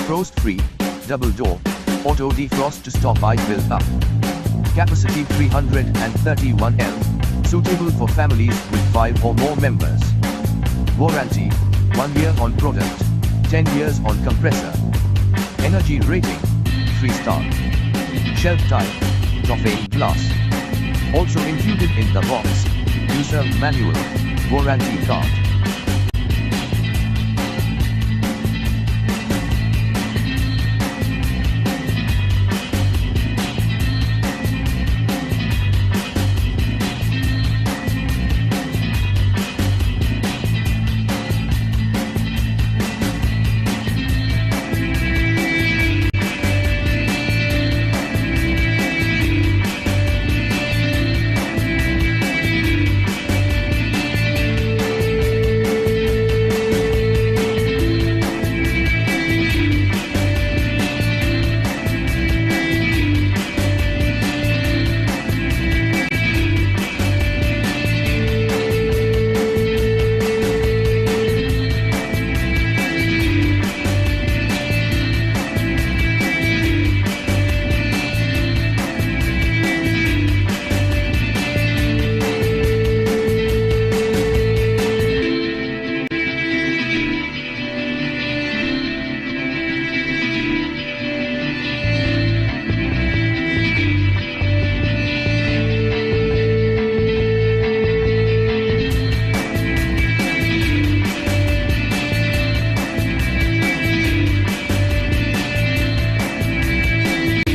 frost-free, double door, auto defrost to stop ice build-up. Capacity 331L, suitable for families with 5 or more members. Warranty, 1 year on product, 10 years on compressor. Energy rating, 3-star. Shelf type, profane glass. Also included in the box, user manual, warranty card.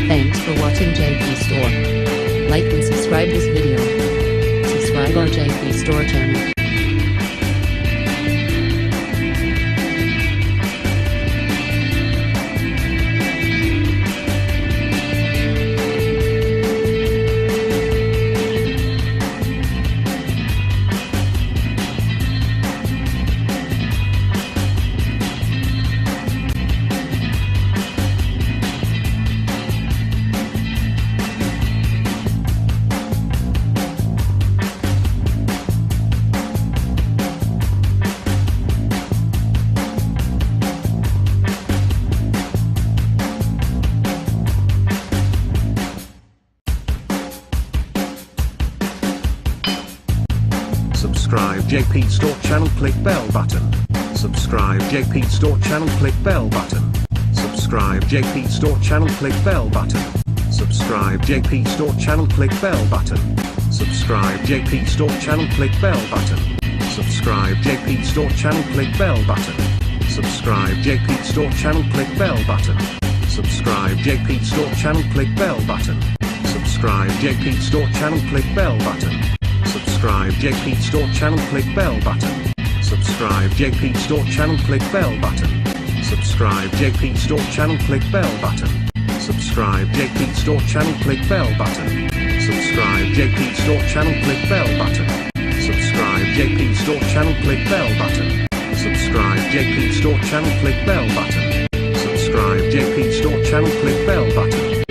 Thanks for watching JP Store. Like and subscribe this video. Subscribe our JP Store channel. Subscribe JP Store channel, click bell button. Subscribe JP Store channel, click bell button. Subscribe JP Store channel, click bell button. Subscribe JP Store channel, click bell button. Subscribe JP Store channel, click bell button. Subscribe JP Store channel, click bell button. Subscribe JP Store channel, click bell button. Subscribe JP Store channel, click bell button. Subscribe JP Store channel, click bell button. Subscribe JP Store channel, click bell button. Subscribe JP Store channel, click bell button. Subscribe JP Store channel, click bell button. Subscribe JP Store channel, click bell button. Subscribe JP Store channel, click bell button. Subscribe JP Store channel, click bell button. Subscribe JP Store channel, click bell button. Subscribe JP Store channel, click bell button.